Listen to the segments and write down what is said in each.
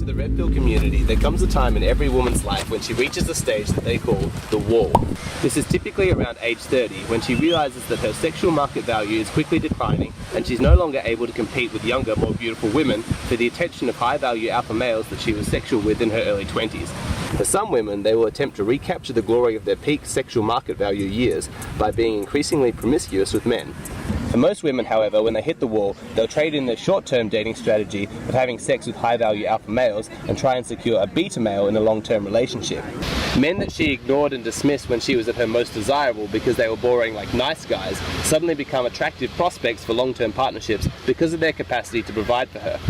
to the red pill community, there comes a time in every woman's life when she reaches a stage that they call the wall. This is typically around age 30, when she realizes that her sexual market value is quickly declining and she's no longer able to compete with younger, more beautiful women for the attention of high-value alpha males that she was sexual with in her early 20s. For some women, they will attempt to recapture the glory of their peak sexual market value years by being increasingly promiscuous with men. For most women, however, when they hit the wall, they'll trade in their short-term dating strategy of having sex with high-value alpha males and try and secure a beta male in a long-term relationship. Men that she ignored and dismissed when she was at her most desirable because they were boring like nice guys suddenly become attractive prospects for long-term partnerships because of their capacity to provide for her.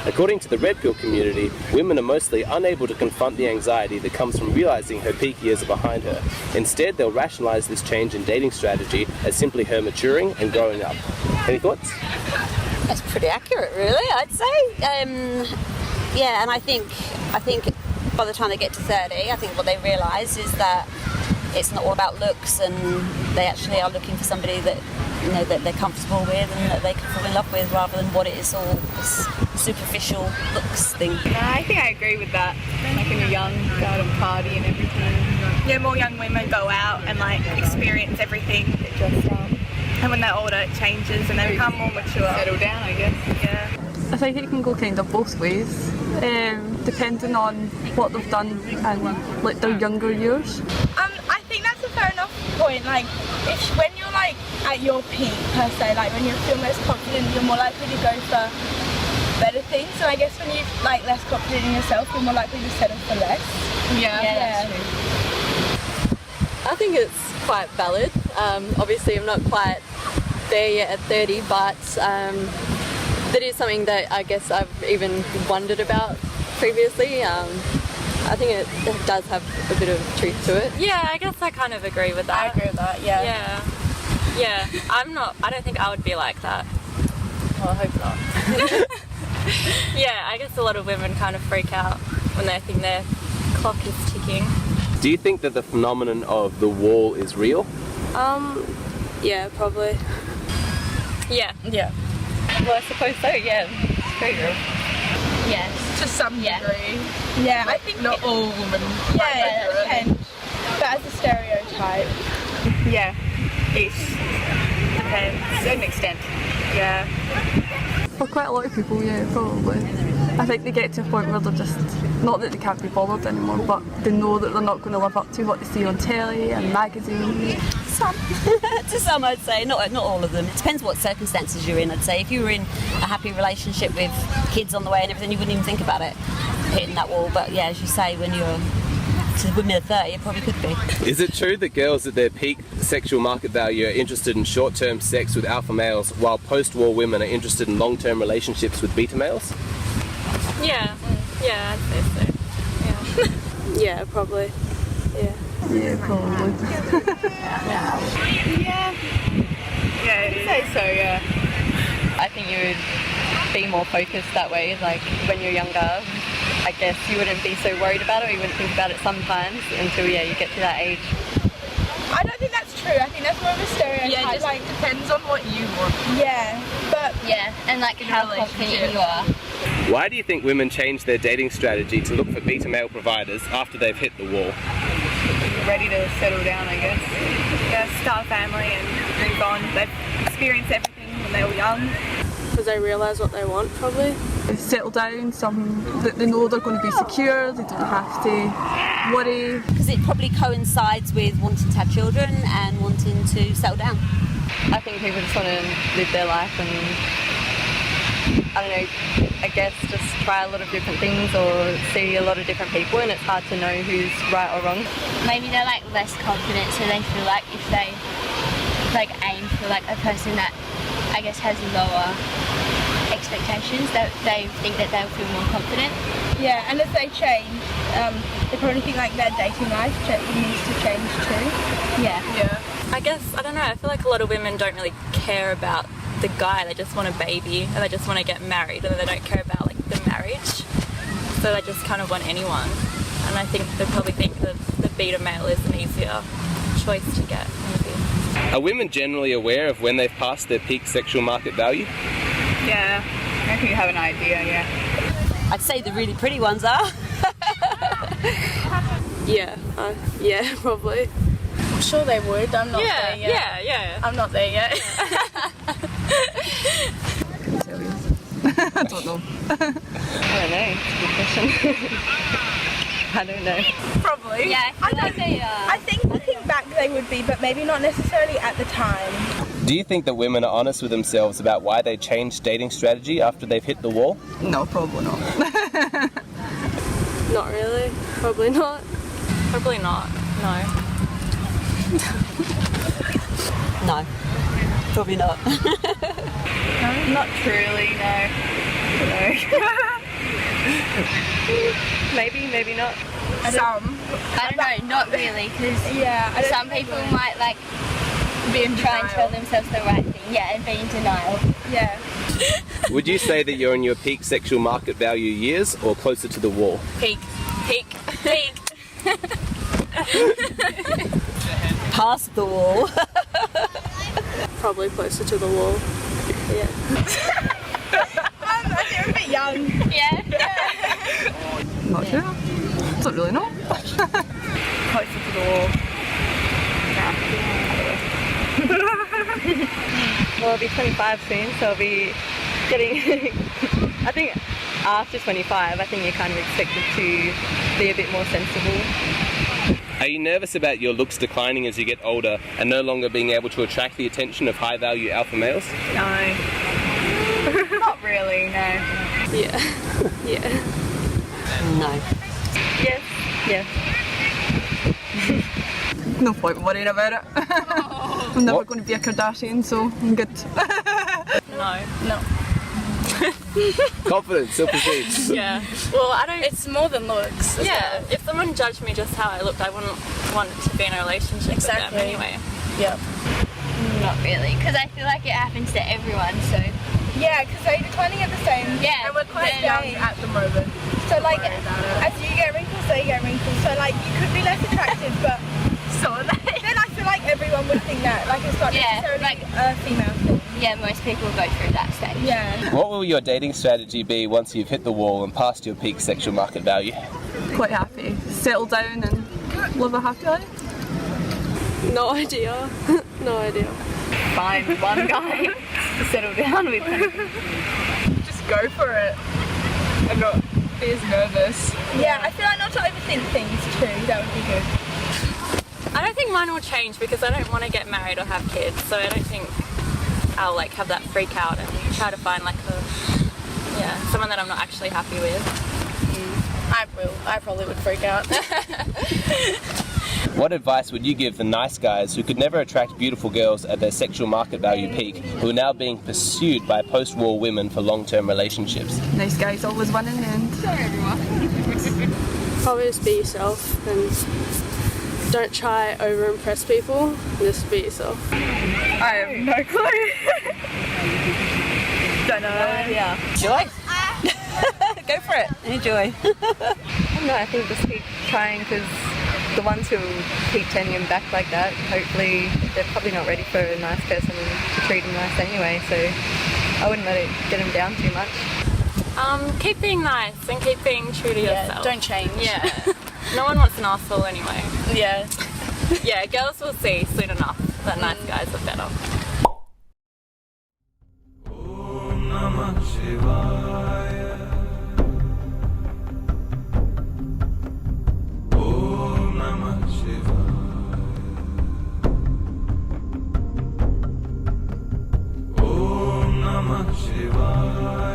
According to the red pill community, women are mostly unable to confront the anxiety that comes from realizing her peak years are behind her. Instead, they'll rationalize this change in dating strategy as simply her maturing and growing up. Any thoughts? That's pretty accurate, really, I'd say. Yeah, and I think by the time they get to 30, I think what they realise is that it's not all about looks, and they actually are looking for somebody that, you know, that they're comfortable with and that they can fall in love with, rather than what it is all this superficial looks thing. I think I agree with that. Like when you're young, go out and party and everything. Yeah, more young women go out and like experience everything. Get dressed up. And when they're older, it changes and they become more mature. Settle down, I guess. Yeah. I think it can go kind of both ways, depending on what they've done in like their younger years. I think that's a fair enough point. Like, when you're like at your peak per se, like when you feel most confident, you're more likely to go for better things. So I guess when you're like less confident in yourself, you're more likely to settle for less. Yeah. That's true. I think it's quite valid. Obviously, I'm not quite there yet at 30, but that is something that I guess I've even wondered about previously. I think it does have a bit of truth to it. Yeah, I guess I kind of agree with that. I agree with that, yeah. Yeah. I don't think I would be like that. Well, I hope not. Yeah, I guess a lot of women kind of freak out when they think their clock is ticking. Do you think that the phenomenon of the wall is real? Yeah, probably. Yeah. Well, I suppose so, yeah. It's very real. Yes. To some degree. Yeah, I think not all women. Yeah, it depends. But as a stereotype. Yeah. Each depends. To an extent. Yeah. For quite a lot of people, yeah, probably. I think they get to a point where they're just, not that they can't be bothered anymore, but they know that they're not going to live up to what they see on telly and magazines. Some. To some, I'd say. Not all of them. It depends what circumstances you're in, I'd say. If you were in a happy relationship with kids on the way and everything, you wouldn't even think about it, hitting that wall. But yeah, as you say, when you're to women of 30, it probably could be. Is it true that girls at their peak sexual market value are interested in short-term sex with alpha males, while post-war women are interested in long-term relationships with beta males? Yeah, I'd say so. Yeah. Yeah, probably. Yeah, probably. Yeah, I'd say so, yeah. I think you would be more focused that way. Like when you're younger, I guess you wouldn't be so worried about it, or you wouldn't think about it sometimes until you get to that age. I don't think that's true. I think that's more of a stereotype. Yeah, it just like, depends on what you want. yeah, but Yeah, and like how confident you are. Why do you think women change their dating strategy to look for beta male providers after they've hit the wall? Ready to settle down, I guess. Yeah, start a family and move on. They've experienced everything when they were young. Because they realise what they want, probably. They settle down, that they know they're going to be secure, they don't have to worry. Because it probably coincides with wanting to have children and wanting to settle down. I think people just want to live their life and, I don't know, I guess just try a lot of different things or see a lot of different people, and it's hard to know who's right or wrong. Maybe they're like less confident, so they feel like if they like aim for like a person that I guess has lower expectations, that they think that they'll feel more confident. yeah, and if they change, they probably think like their dating life needs to change too. Yeah. I guess, I don't know, I feel like a lot of women don't really care about the guy, they just want a baby and they just want to get married, and they don't care about like the marriage, so they just kind of want anyone. And I think they probably think that the beta male is an easier choice to get, maybe. Are women generally aware of when they've passed their peak sexual market value? Yeah, I think you have an idea, yeah. I'd say the really pretty ones are. Yeah, probably. I'm sure they would. I'm not there yet. Yeah. I'm not there yet. I don't know. I don't know. It's a good question. I don't know. Probably. Yeah, I feel like they are. I think looking back they would be, but maybe not necessarily at the time. Do you think that women are honest with themselves about why they changed dating strategy after they've hit the wall? No, probably not. Not really. Probably not. Probably not. No. No, probably not. Not truly, no. Maybe not. Some. I don't know, not really, because some people might like Be in try and tell denial. themselves the right thing, and be in denial. Yeah. Would you say that you're in your peak sexual market value years or closer to the wall? Peak. Past the wall. Probably closer to the wall. Yeah. I think I'm a bit young. Yeah. Not sure. Don't really know. Closer to the wall. Well, I'll be 25 soon, so I'll be getting. I think after 25, I think you're kind of expected to be a bit more sensible. Are you nervous about your looks declining as you get older and no longer being able to attract the attention of high-value alpha males? No. Not really, no. Yeah. Yeah. No. Yes. Yeah. No point worrying about it. I'm never going to be a Kardashian, so I'm good. No. Confident, self-esteem. Yeah. Well, I don't. It's more than looks. as Yeah. well. If someone judged me just how I looked, I wouldn't want to be in a relationship with them Exactly. anyway. Yep. Not really, because I feel like it happens to everyone, so. Yeah, because they're declining at the same. Yeah, And we're quite they're young at the moment. So like, as you get wrinkles, they get wrinkles. So like, you could be less attractive, but So are they. then I feel like everyone would think that. Like, it's not Yeah, necessarily like- a female thing. Yeah, most people go through that stage. Yeah. What will your dating strategy be once you've hit the wall and passed your peak sexual market value? Quite happy. Settle down and live a happy life. No idea. No idea. Find one guy to settle down with. Just go for it. And not be as nervous. Yeah, I feel like not to overthink things too. That would be good. I don't think mine will change because I don't want to get married or have kids, so I don't think I'll like have that freak out and try to find like someone that I'm not actually happy with. I will. I probably would freak out. What advice would you give the nice guys who could never attract beautiful girls at their sexual market value peak, who are now being pursued by post-war women for long-term relationships? Nice guys always win in the end. Probably just be yourself and don't try over impress people. Just be yourself. I have no clue. Don't know. Yeah. Joy? Go for it. Enjoy. No, I think just keep trying because the ones who keep turning them back like that, hopefully they're probably not ready for a nice person to treat them nice anyway, so I wouldn't let it get them down too much. Keep being nice and keep being true to yourself. Don't change. Yeah. No one wants an arsehole anyway. Yeah. Yeah, girls will see soon enough that nice guys are better. 𝗙𝗵𝗴𝗂𝗲𝗄